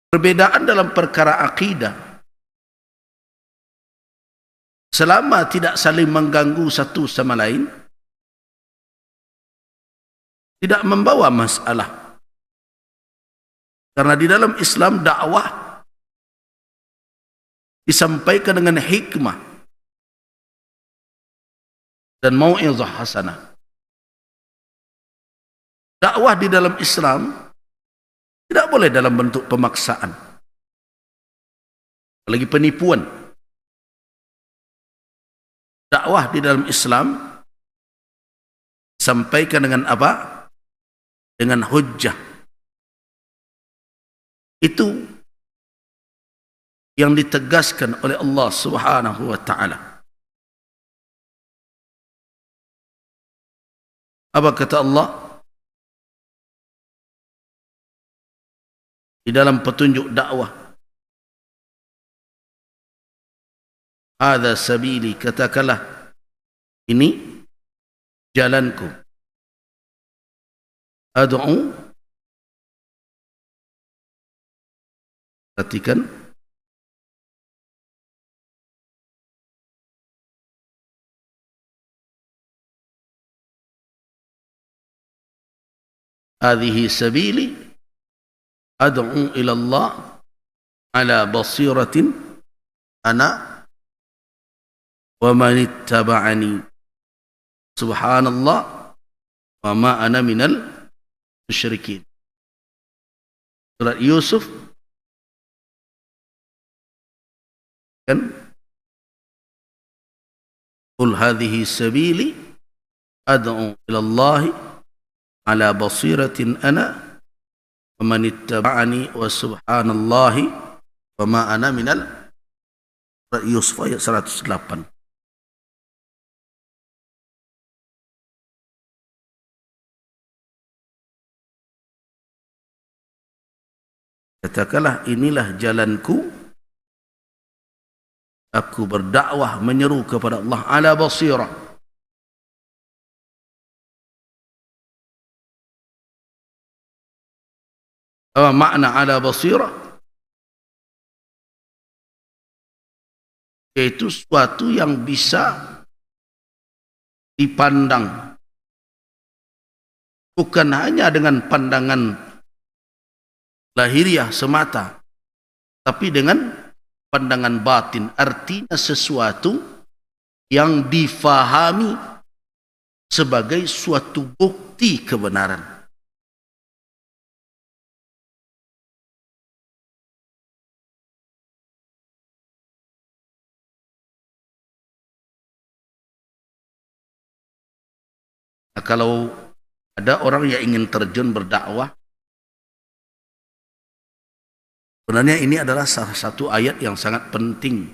Perbedaan dalam perkara akidah, selama tidak saling mengganggu satu sama lain, tidak membawa masalah. Karena di dalam Islam dakwah disampaikan dengan hikmah dan mau'izah hasanah. Dakwah di dalam Islam tidak boleh dalam bentuk pemaksaan, apalagi penipuan. Dakwah di dalam Islam sampaikan dengan apa? Dengan hujjah. Itu yang ditegaskan oleh Allah Subhanahu wa taala. Apa kata Allah di dalam petunjuk dakwah? Hadza sabili, katakanlah ini jalanku. Ad'u, perhatikan, hadhihi sabili ad'u ila Allah ala basiratin ana wa man ittaba'ani. Subhanallah wa ma ana minal musyrikin. Surat Yusuf kan, qul hadhihi sabili ad'u ila Allah ala basiratin ana wa man ittaba'ani wa subhanallahi wa ma ana minal. Surat Yusuf ayat 108. Katakanlah inilah jalanku, aku berdakwah menyeru kepada Allah ala basirah. Apa makna ala basirah? Yaitu sesuatu yang bisa dipandang bukan hanya dengan pandangan lahiriah semata, tapi dengan pandangan batin. Artinya sesuatu yang difahami sebagai suatu bukti kebenaran. Nah, kalau ada orang yang ingin terjun berdakwah, sebenarnya ini adalah salah satu ayat yang sangat penting.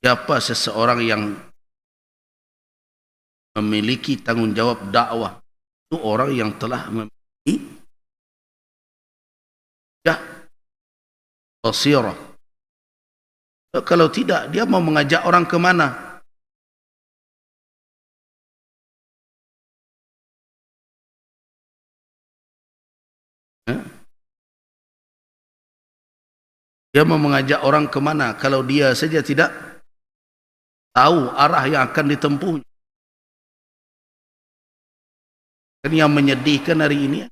Siapa seseorang yang memiliki tanggung jawab dakwah, itu orang yang telah memiliki basirah. Kalau tidak, dia mau mengajak orang ke mana? Dia mau mengajak orang ke mana kalau dia saja tidak tahu arah yang akan ditempuh? Kan yang menyedihkan hari ini,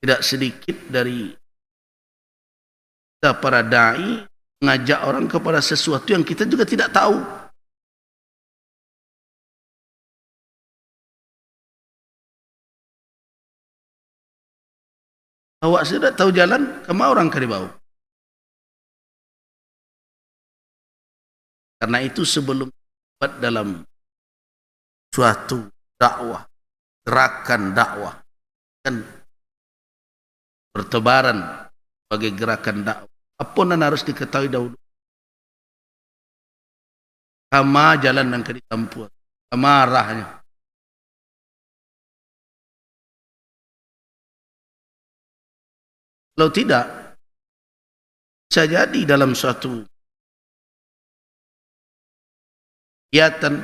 tidak sedikit dari kita para dai mengajak orang kepada sesuatu yang kita juga tidak tahu. Awak sudah tahu jalan, kemana orang akan dibawa? Karena itu sebelum dalam suatu dakwah, gerakan dakwah, kan bertebaran sebagai gerakan dakwah, apa yang harus diketahui dahulu? Kama jalan yang akan ditempuh, kama arahnya. Kalau tidak, bisa jadi dalam suatu kegiatan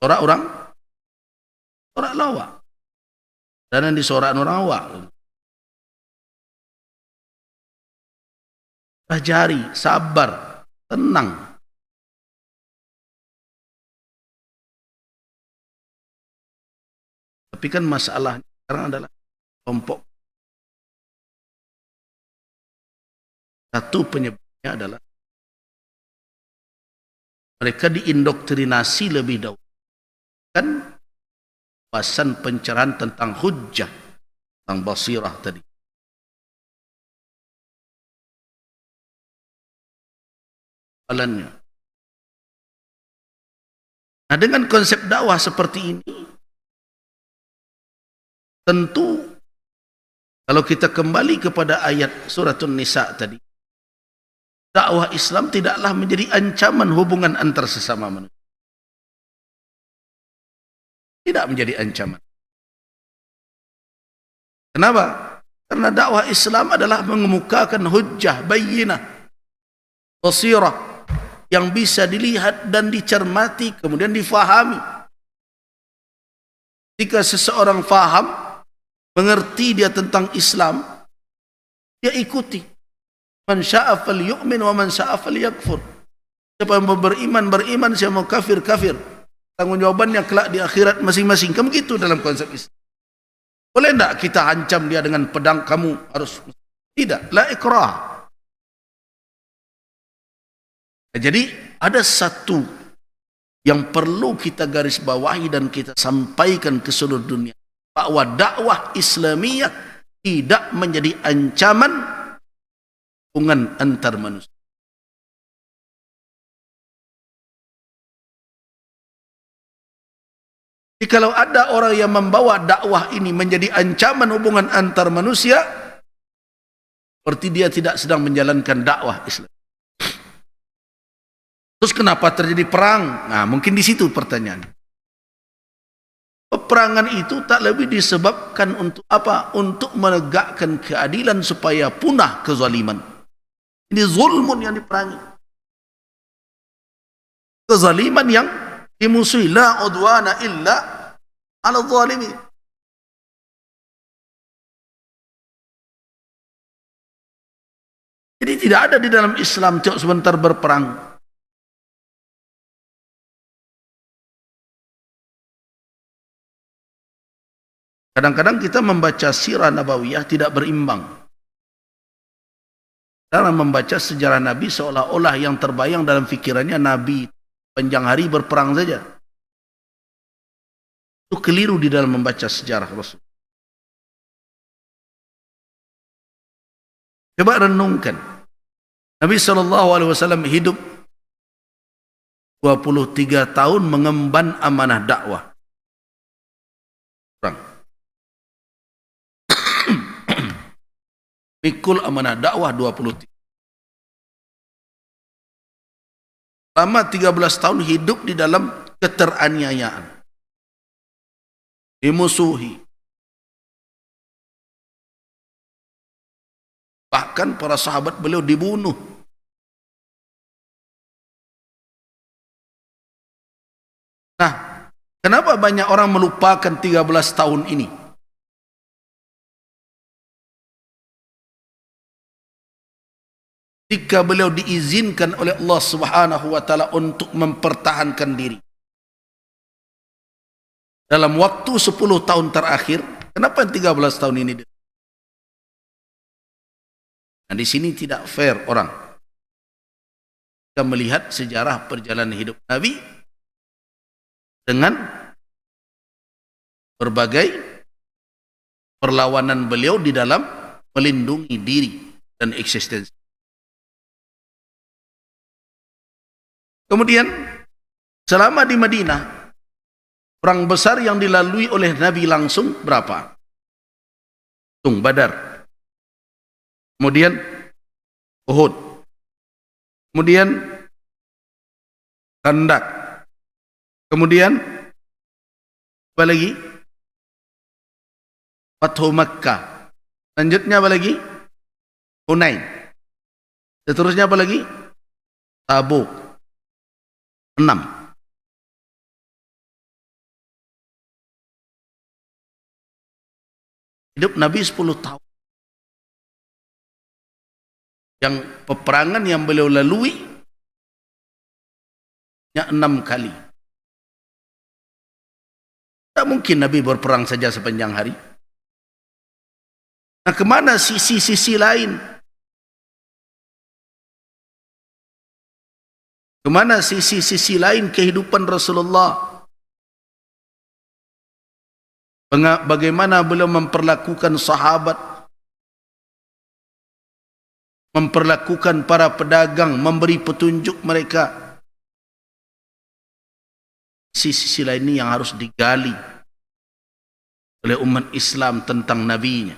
orang Sorak lawak. Dan yang disorak orang awak. Pelajari, sabar, tenang. Tapi kan masalahnya sekarang adalah kelompok. Satu penyebabnya adalah mereka diindoktrinasi lebih dahulu. Kan bahasan pencerahan tentang hujjah, tentang basirah tadi. Alannya. Nah, dengan konsep dakwah seperti ini, tentu kalau kita kembali kepada ayat suratun Nisa tadi, dakwah Islam tidaklah menjadi ancaman hubungan antar sesama manusia. Tidak menjadi ancaman. Kenapa? Karena dakwah Islam adalah mengemukakan hujjah, bayyinah, basirah, yang bisa dilihat dan dicermati, kemudian difahami. Jika seseorang faham, mengerti dia tentang Islam, dia ikuti. Man sya'a falyu'min wa man sya'a falyakfur. Siapa yang mau beriman, beriman. Siapa mau kafir, kafir. Tanggungjawabnya kelak di akhirat masing-masing. Kan begitu dalam konsep Islam. Boleh tidak kita ancam dia dengan pedang, kamu harus? Tidak. La ikrah. Jadi ada satu yang perlu kita garis bawahi dan kita sampaikan ke seluruh dunia, bahwa dakwah Islamiyah tidak menjadi ancaman hubungan antar manusia. Jadi kalau ada orang yang membawa dakwah ini menjadi ancaman hubungan antar manusia, seperti dia tidak sedang menjalankan dakwah Islam. Terus kenapa terjadi perang? Nah, mungkin di situ pertanyaan. Peperangan itu tak lebih disebabkan untuk apa? Untuk menegakkan keadilan supaya punah kezaliman. Ini zulmun yang diperangi. Kezaliman yang dimusuhi. La udwana illa ala zalimin. Jadi tidak ada di dalam Islam cok sebentar berperang. Kadang-kadang kita membaca sirah nabawiyah tidak berimbang. Karena membaca sejarah Nabi seolah-olah yang terbayang dalam fikirannya Nabi panjang hari berperang saja. Itu keliru di dalam membaca sejarah Rasul. Coba renungkan. Nabi SAW hidup 23 tahun mengemban amanah dakwah. Mikul amanah dakwah 23. Selama 13 tahun hidup di dalam keteraniayaan, dimusuhi, bahkan para sahabat beliau dibunuh. Nah, kenapa banyak orang melupakan 13 tahun ini? Jika beliau diizinkan oleh Allah Subhanahu wa taala untuk mempertahankan diri dalam waktu 10 tahun terakhir, kenapa 13 tahun ini? Nah, di sini tidak fair orang. Kita melihat sejarah perjalanan hidup Nabi dengan berbagai perlawanan beliau di dalam melindungi diri dan eksistensi. Kemudian selama di Madinah, perang besar yang dilalui oleh Nabi langsung berapa? Badar. Kemudian Uhud. Kemudian Khandaq. Kemudian apa lagi? Fathu Makkah. Lanjutnya apa lagi? Hunain. Seterusnya apa lagi? Tabuk. 6. Hidup Nabi 10 tahun. Yang peperangan yang beliau lalui 6 kali. Tak mungkin Nabi berperang saja sepanjang hari. Nah, kemana sisi-sisi lain? Kemana sisi-sisi lain kehidupan Rasulullah? Bagaimana beliau memperlakukan sahabat, memperlakukan para pedagang, memberi petunjuk mereka. Sisi-sisi lain ini yang harus digali oleh umat Islam tentang nabinya.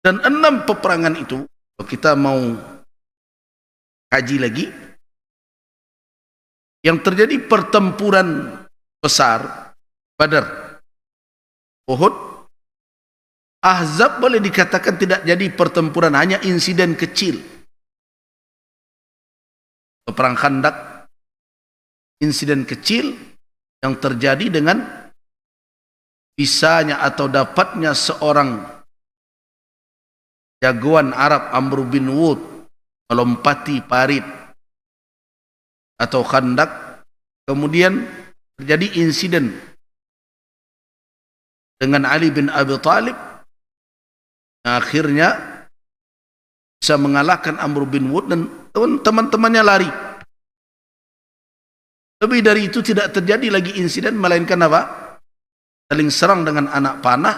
Dan 6 peperangan itu, kalau kita mau kaji lagi, yang terjadi pertempuran besar, Badar, Uhud, Ahzab boleh dikatakan tidak jadi pertempuran, hanya insiden kecil. Perang Khandak, insiden kecil yang terjadi dengan bisanya atau dapatnya seorang jagoan Arab, Amr bin Wud, melompati parit atau Khandak. Kemudian terjadi insiden dengan Ali bin Abi Thalib, akhirnya bisa mengalahkan Amr bin Wud dan teman-temannya lari. Lebih dari itu tidak terjadi lagi insiden, melainkan apa? Saling serang dengan anak panah,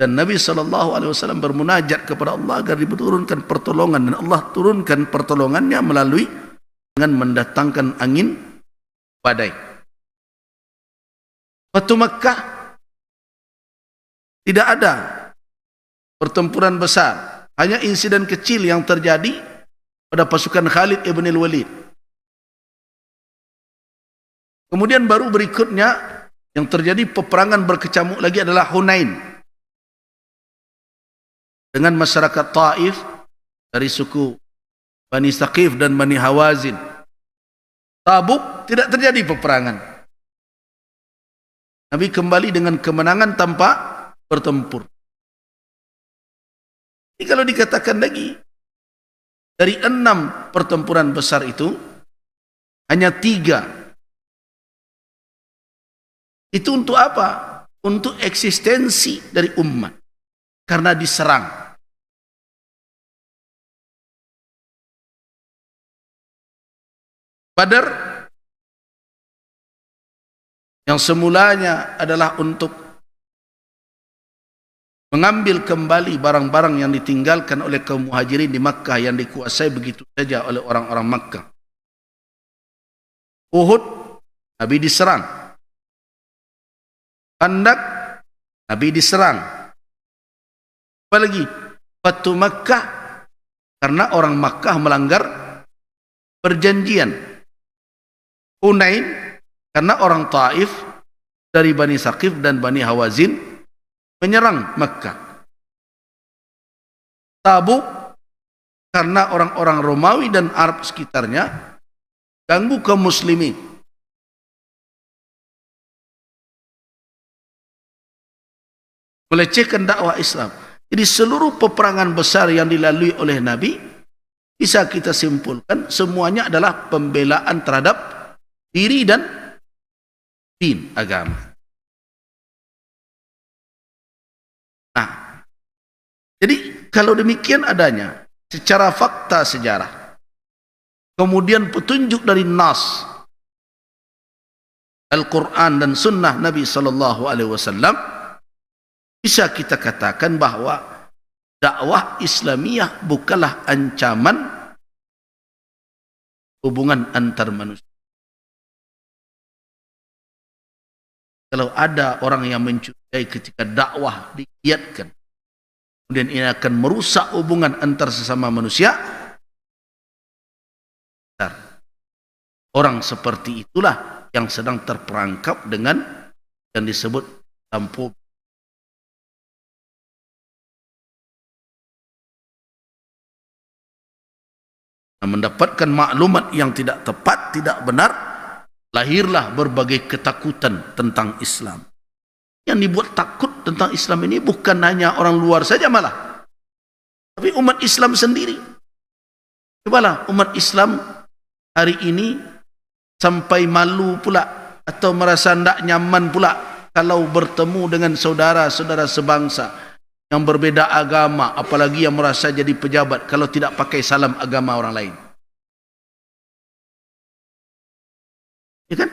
dan Nabi SAW bermunajat kepada Allah agar diturunkan pertolongan, dan Allah turunkan pertolongannya melalui dengan mendatangkan angin badai. Waktu Makkah tidak ada pertempuran besar, hanya insiden kecil yang terjadi pada pasukan Khalid ibn al-Walid. Kemudian baru berikutnya yang terjadi peperangan berkecamuk lagi adalah Hunain dengan masyarakat Taif dari suku Bani Saqif dan Bani Hawazin. Tabuk tidak terjadi peperangan. Nabi kembali dengan kemenangan tanpa bertempur. Jadi kalau dikatakan lagi, dari 6 pertempuran besar itu, hanya 3 itu untuk apa? Untuk eksistensi dari umat, karena diserang. Badar yang semulanya adalah untuk mengambil kembali barang-barang yang ditinggalkan oleh kaum muhajirin di Makkah yang dikuasai begitu saja oleh orang-orang Makkah. Uhud, Nabi diserang. Khandak, Nabi diserang. Apalagi Fatu Makkah, karena orang Makkah melanggar perjanjian. Hunain, karena orang Taif dari Bani Saqif dan Bani Hawazin menyerang Makkah. Tabuk, karena orang-orang Romawi dan Arab sekitarnya ganggu kaum muslimin. Melecehkan dakwah Islam. Jadi seluruh peperangan besar yang dilalui oleh Nabi, bisa kita simpulkan semuanya adalah pembelaan terhadap diri dan din, agama. Nah, jadi kalau demikian adanya secara fakta sejarah, kemudian petunjuk dari nas Al-Quran dan Sunnah Nabi SAW, bisa kita katakan bahwa dakwah Islamiyah bukanlah ancaman hubungan antar manusia. Kalau ada orang yang mencurigai ketika dakwah digiatkan, kemudian ini akan merusak hubungan antar sesama manusia, orang seperti itulah yang sedang terperangkap dengan yang disebut lampu. Mendapatkan maklumat yang tidak tepat, tidak benar, lahirlah berbagai ketakutan tentang Islam. Yang dibuat takut tentang Islam ini bukan hanya orang luar saja malah, tapi umat Islam sendiri. Cobalah umat Islam hari ini sampai malu pula atau merasa tidak nyaman pula kalau bertemu dengan saudara-saudara sebangsa yang berbeda agama, apalagi yang merasa jadi pejabat kalau tidak pakai salam agama orang lain. Ya kan?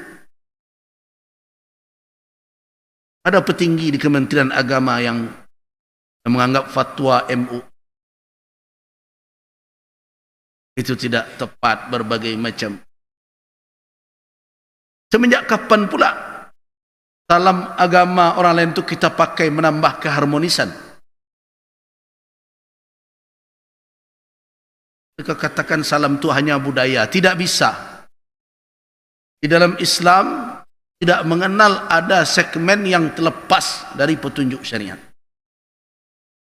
Ada petinggi di Kementerian Agama yang menganggap fatwa MU itu tidak tepat berbagai macam. Semenjak kapan pula salam agama orang lain itu kita pakai menambah keharmonisan? Mereka katakan salam itu hanya budaya. Tidak bisa. Di dalam Islam tidak mengenal ada segmen yang terlepas dari petunjuk syariat.